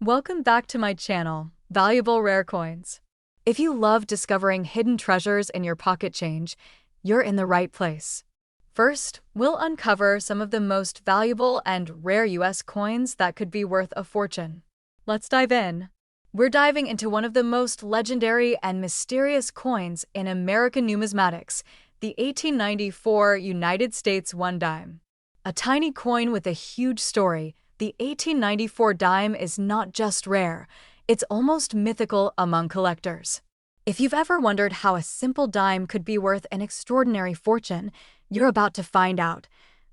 Welcome back to my channel, Valuable Rare Coins. If you love discovering hidden treasures in your pocket change, you're in the right place. First, we'll uncover some of the most valuable and rare US coins that could be worth a fortune. Let's dive in. We're diving into one of the most legendary and mysterious coins in American numismatics, the 1894 United States one dime. A tiny coin with a huge story, the 1894 dime is not just rare, it's almost mythical among collectors. If you've ever wondered how a simple dime could be worth an extraordinary fortune, you're about to find out.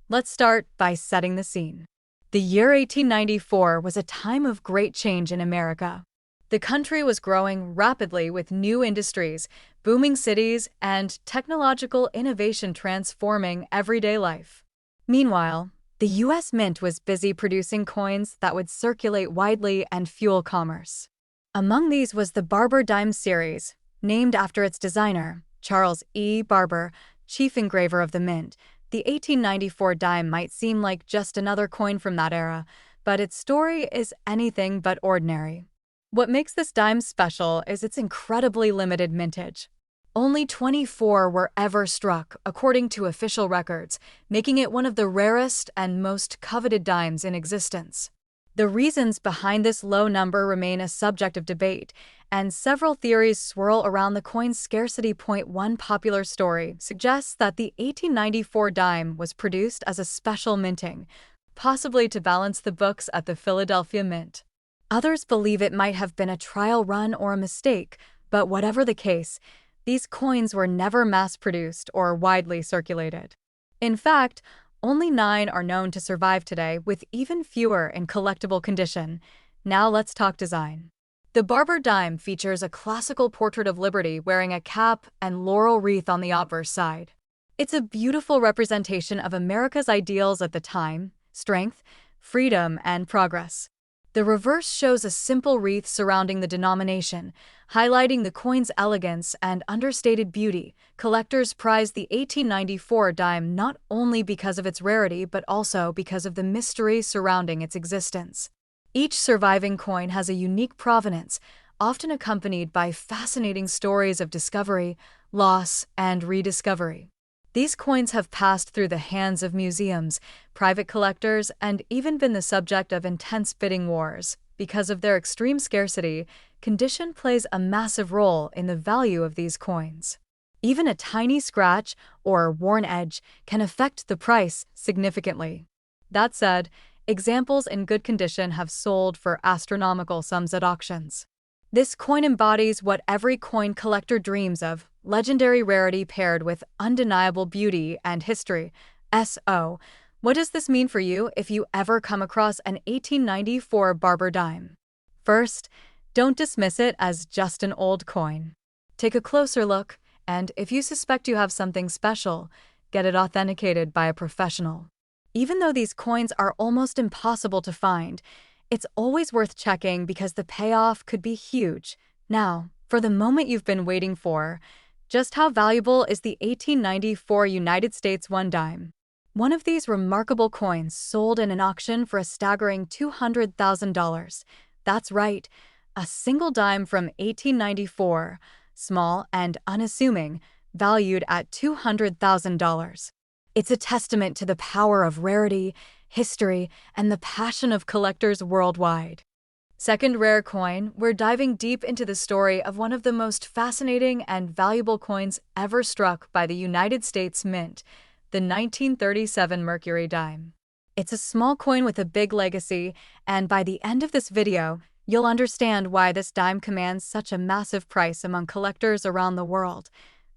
Let's start by setting the scene. The year 1894 was a time of great change in America. The country was growing rapidly with new industries, booming cities, and technological innovation transforming everyday life. Meanwhile, the U.S. Mint was busy producing coins that would circulate widely and fuel commerce. Among these was the Barber Dime series, named after its designer, Charles E. Barber, chief engraver of the Mint. The 1894 dime might seem like just another coin from that era, but its story is anything but ordinary. What makes this dime special is its incredibly limited mintage. Only 24 were ever struck, according to official records, making it one of the rarest and most coveted dimes in existence. The reasons behind this low number remain a subject of debate, and several theories swirl around the coin's scarcity. One popular story suggests that the 1894 dime was produced as a special minting, possibly to balance the books at the Philadelphia Mint. Others believe it might have been a trial run or a mistake, but whatever the case, these coins were never mass-produced or widely circulated. In fact, only 9 are known to survive today, with even fewer in collectible condition. Now let's talk design. The Barber dime features a classical portrait of Liberty wearing a cap and laurel wreath on the obverse side. It's a beautiful representation of America's ideals at the time: strength, freedom, and progress. The reverse shows a simple wreath surrounding the denomination, highlighting the coin's elegance and understated beauty. Collectors prize the 1894 dime not only because of its rarity but also because of the mystery surrounding its existence. Each surviving coin has a unique provenance, often accompanied by fascinating stories of discovery, loss, and rediscovery. These coins have passed through the hands of museums, private collectors, and even been the subject of intense bidding wars. Because of their extreme scarcity, condition plays a massive role in the value of these coins. Even a tiny scratch or worn edge can affect the price significantly. That said, examples in good condition have sold for astronomical sums at auctions. This coin embodies what every coin collector dreams of: legendary rarity paired with undeniable beauty and history. So, what does this mean for you if you ever come across an 1894 Barber dime? First, don't dismiss it as just an old coin. Take a closer look, and if you suspect you have something special, get it authenticated by a professional. Even though these coins are almost impossible to find, it's always worth checking because the payoff could be huge. Now, for the moment you've been waiting for: just how valuable is the 1894 United States one dime? One of these remarkable coins sold in an auction for a staggering $200,000. That's right, a single dime from 1894, small and unassuming, valued at $200,000. It's a testament to the power of rarity, history, and the passion of collectors worldwide. Second rare coin, we're diving deep into the story of one of the most fascinating and valuable coins ever struck by the United States Mint, the 1937 Mercury dime. It's a small coin with a big legacy, and by the end of this video, you'll understand why this dime commands such a massive price among collectors around the world.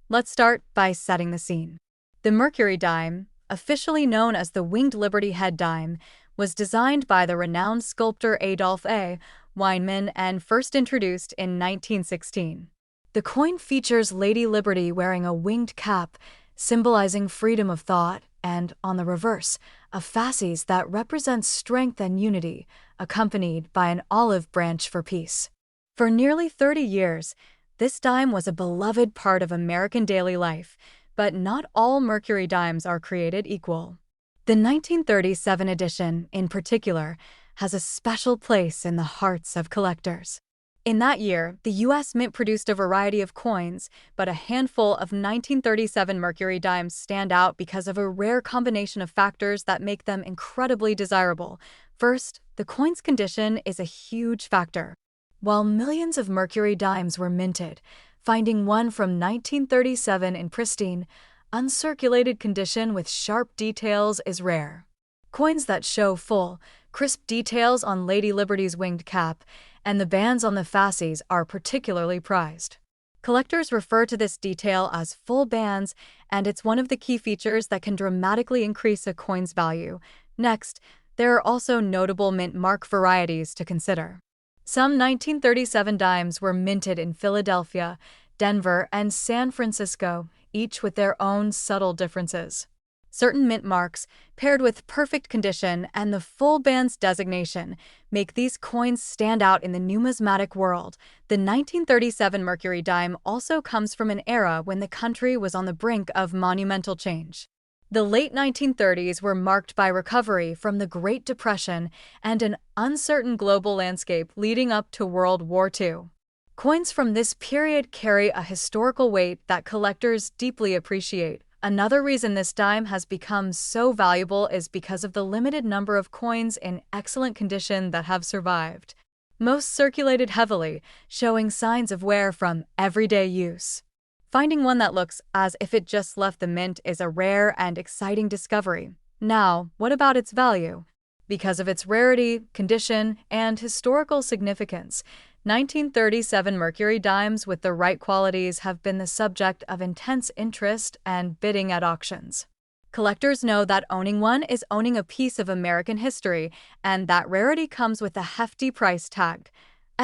Let's start by setting the scene. The Mercury dime, officially known as the Winged Liberty Head dime, was designed by the renowned sculptor Adolph A. Weinman and first introduced in 1916. The coin features Lady Liberty wearing a winged cap, symbolizing freedom of thought, and, on the reverse, a fasces that represents strength and unity, accompanied by an olive branch for peace. For nearly 30 years, this dime was a beloved part of American daily life, but not all Mercury dimes are created equal. The 1937 edition, in particular, has a special place in the hearts of collectors. In that year, the U.S. Mint produced a variety of coins, but a handful of 1937 Mercury dimes stand out because of a rare combination of factors that make them incredibly desirable. First, the coin's condition is a huge factor. While millions of Mercury dimes were minted, finding one from 1937 in pristine, uncirculated condition with sharp details is rare. Coins that show full, crisp details on Lady Liberty's winged cap and the bands on the fasces are particularly prized. Collectors refer to this detail as full bands, and it's one of the key features that can dramatically increase a coin's value. Next, there are also notable mint mark varieties to consider. Some 1937 dimes were minted in Philadelphia, Denver, and San Francisco, each with their own subtle differences. Certain mint marks, paired with perfect condition and the full bands designation, make these coins stand out in the numismatic world. The 1937 Mercury dime also comes from an era when the country was on the brink of monumental change. The late 1930s were marked by recovery from the Great Depression and an uncertain global landscape leading up to World War II. Coins from this period carry a historical weight that collectors deeply appreciate. Another reason this dime has become so valuable is because of the limited number of coins in excellent condition that have survived. Most circulated heavily, showing signs of wear from everyday use. Finding one that looks as if it just left the mint is a rare and exciting discovery. Now, what about its value? Because of its rarity, condition, and historical significance, 1937 Mercury dimes with the right qualities have been the subject of intense interest and bidding at auctions. Collectors know that owning one is owning a piece of American history, and that rarity comes with a hefty price tag.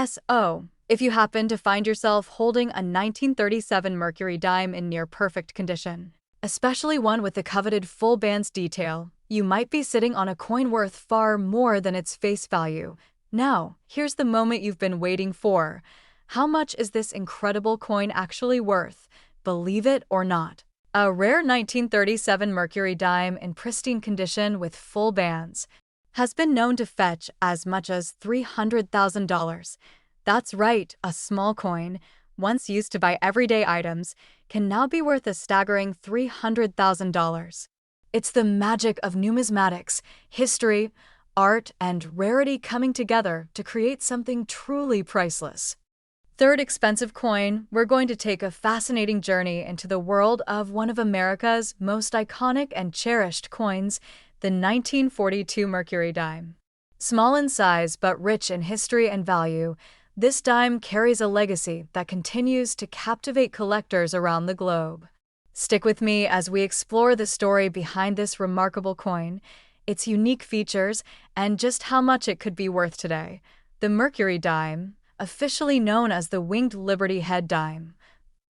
So, if you happen to find yourself holding a 1937 Mercury dime in near-perfect condition, especially one with the coveted full bands detail, you might be sitting on a coin worth far more than its face value. Now, here's the moment you've been waiting for. How much is this incredible coin actually worth? Believe it or not, a rare 1937 Mercury dime in pristine condition with full bands has been known to fetch as much as $300,000. That's right, a small coin, once used to buy everyday items, can now be worth a staggering $300,000. It's the magic of numismatics, history, art, and rarity coming together to create something truly priceless. Third expensive coin, we're going to take a fascinating journey into the world of one of America's most iconic and cherished coins, the 1942 Mercury dime. Small in size but rich in history and value, this dime carries a legacy that continues to captivate collectors around the globe. Stick with me as we explore the story behind this remarkable coin, its unique features, and just how much it could be worth today. The Mercury dime, officially known as the Winged Liberty Head dime,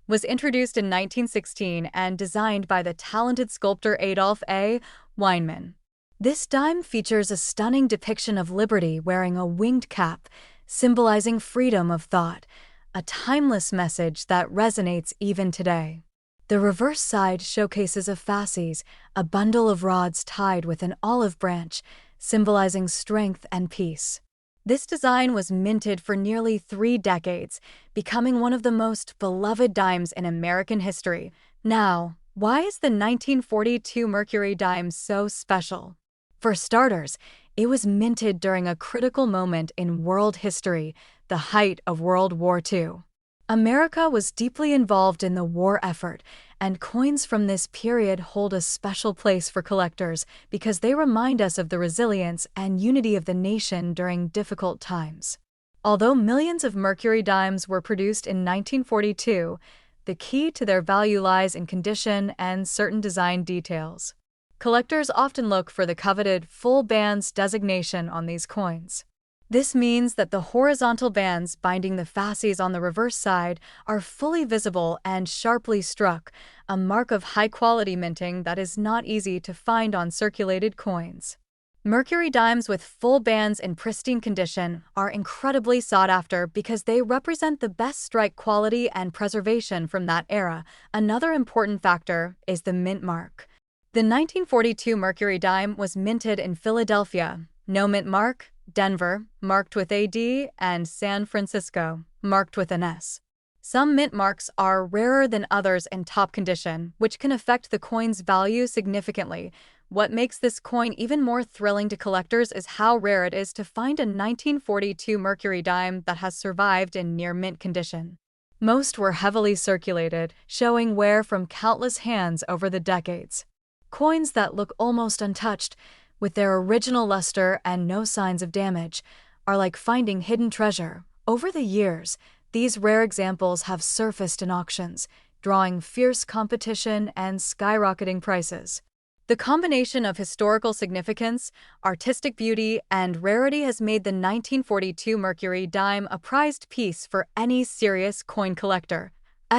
was introduced in 1916 and designed by the talented sculptor Adolf A. Weinman. This dime features a stunning depiction of Liberty wearing a winged cap, symbolizing freedom of thought, a timeless message that resonates even today. The reverse side showcases a fasces, a bundle of rods tied with an olive branch, symbolizing strength and peace. This design was minted for nearly 3 decades, becoming one of the most beloved dimes in American history. Now, why is the 1942 Mercury dime so special? For starters, it was minted during a critical moment in world history, the height of World War II. America was deeply involved in the war effort, and coins from this period hold a special place for collectors because they remind us of the resilience and unity of the nation during difficult times. Although millions of Mercury dimes were produced in 1942, the key to their value lies in condition and certain design details. Collectors often look for the coveted full bands designation on these coins. This means that the horizontal bands binding the fasces on the reverse side are fully visible and sharply struck, a mark of high-quality minting that is not easy to find on circulated coins. Mercury dimes with full bands in pristine condition are incredibly sought after because they represent the best strike quality and preservation from that era. Another important factor is the mint mark. The 1942 Mercury dime was minted in Philadelphia, No mint mark, Denver, marked with AD, and San Francisco, marked with an S. Some mint marks are rarer than others in top condition, which can affect the coin's value significantly. What makes this coin even more thrilling to collectors is how rare it is to find a 1942 Mercury dime that has survived in near mint condition. Most were heavily circulated, showing wear from countless hands over the decades. Coins that look almost untouched, with their original luster and no signs of damage, are like finding hidden treasure. Over the years, these rare examples have surfaced in auctions, drawing fierce competition and skyrocketing prices. The combination of historical significance, artistic beauty, and rarity has made the 1942 Mercury dime a prized piece for any serious coin collector.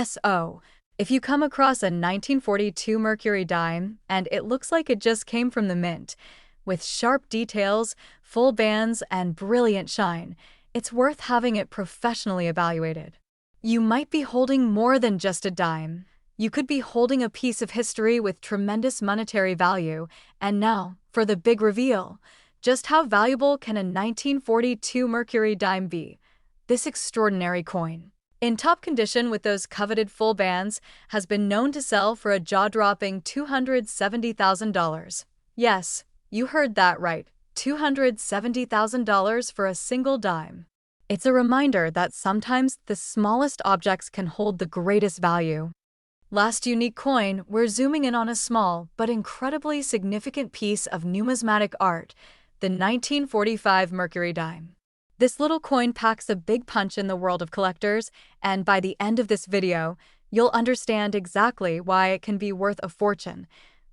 So, if you come across a 1942 Mercury dime and it looks like it just came from the mint, with sharp details, full bands, and brilliant shine, it's worth having it professionally evaluated. You might be holding more than just a dime. You could be holding a piece of history with tremendous monetary value. And now, for the big reveal. Just how valuable can a 1942 Mercury dime be? This extraordinary coin, in top condition with those coveted full bands, has been known to sell for a jaw-dropping $270,000. Yes, you heard that right. $270,000 for a single dime. It's a reminder that sometimes the smallest objects can hold the greatest value. Last unique coin, we're zooming in on a small but incredibly significant piece of numismatic art, the 1945 Mercury dime. This little coin packs a big punch in the world of collectors, and by the end of this video, you'll understand exactly why it can be worth a fortune.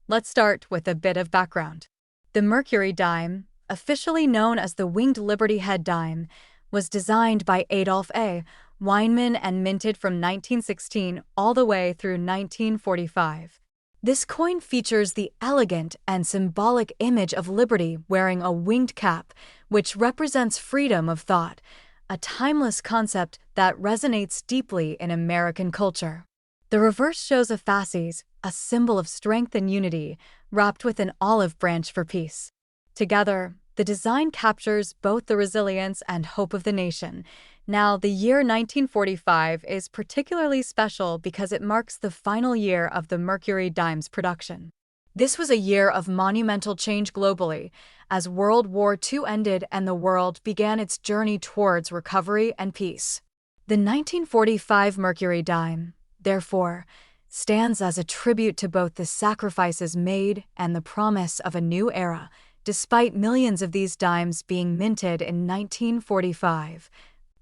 Let's start with a bit of background. The Mercury dime, officially known as the Winged Liberty Head dime, was designed by Adolph A. Weinman and minted from 1916 all the way through 1945. This coin features the elegant and symbolic image of liberty wearing a winged cap, which represents freedom of thought, a timeless concept that resonates deeply in American culture. The reverse shows a fasces, a symbol of strength and unity, wrapped with an olive branch for peace. Together, the design captures both the resilience and hope of the nation. Now, the year 1945 is particularly special because it marks the final year of the Mercury dime's production. This was a year of monumental change globally, as World War II ended and the world began its journey towards recovery and peace. The 1945 Mercury dime, therefore, stands as a tribute to both the sacrifices made and the promise of a new era, despite millions of these dimes being minted in 1945.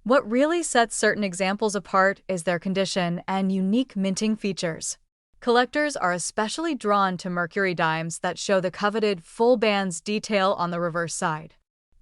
What really sets certain examples apart is their condition and unique minting features. Collectors are especially drawn to Mercury dimes that show the coveted full bands detail on the reverse side.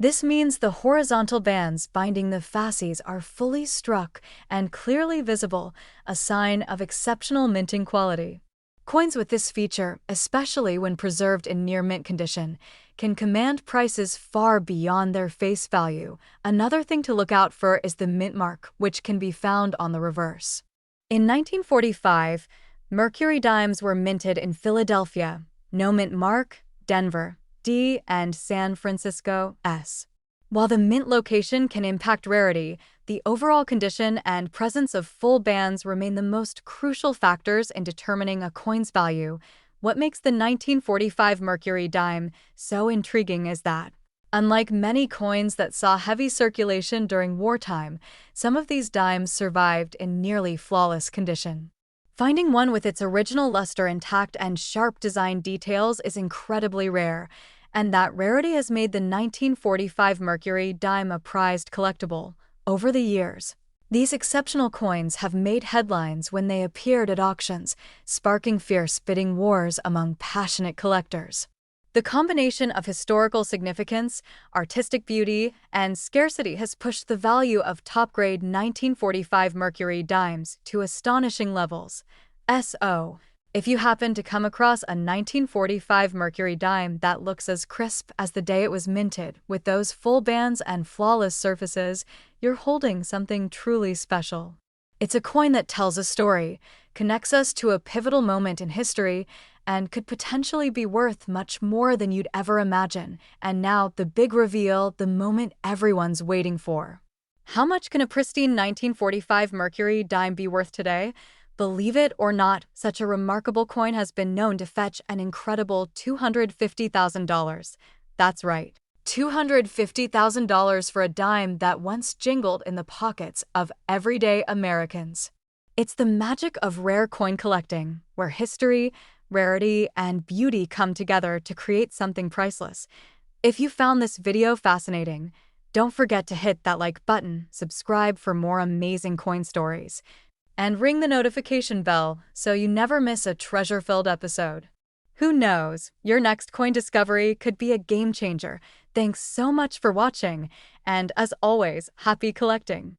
This means the horizontal bands binding the fasces are fully struck and clearly visible, a sign of exceptional minting quality. Coins with this feature, especially when preserved in near mint condition, can command prices far beyond their face value. Another thing to look out for is the mint mark, which can be found on the reverse. In 1945, Mercury dimes were minted in Philadelphia, no mint mark, Denver, D, and San Francisco, S. While the mint location can impact rarity, the overall condition and presence of full bands remain the most crucial factors in determining a coin's value. What makes the 1945 Mercury dime so intriguing is that, unlike many coins that saw heavy circulation during wartime, some of these dimes survived in nearly flawless condition. Finding one with its original luster intact and sharp design details is incredibly rare, and that rarity has made the 1945 Mercury dime a prized collectible. Over the years, these exceptional coins have made headlines when they appeared at auctions, sparking fierce bidding wars among passionate collectors. The combination of historical significance, artistic beauty, and scarcity has pushed the value of top-grade 1945 Mercury dimes to astonishing levels. So, if you happen to come across a 1945 Mercury dime that looks as crisp as the day it was minted, with those full bands and flawless surfaces, you're holding something truly special. It's a coin that tells a story, connects us to a pivotal moment in history, and could potentially be worth much more than you'd ever imagine. And now, the big reveal, the moment everyone's waiting for. How much can a pristine 1945 Mercury dime be worth today? Believe it or not, such a remarkable coin has been known to fetch an incredible $250,000. That's right, $250,000 for a dime that once jingled in the pockets of everyday Americans. It's the magic of rare coin collecting, where history, rarity, and beauty come together to create something priceless. If you found this video fascinating, don't forget to hit that like button, subscribe for more amazing coin stories, and ring the notification bell so you never miss a treasure-filled episode. Who knows, your next coin discovery could be a game changer. Thanks so much for watching, and as always, happy collecting!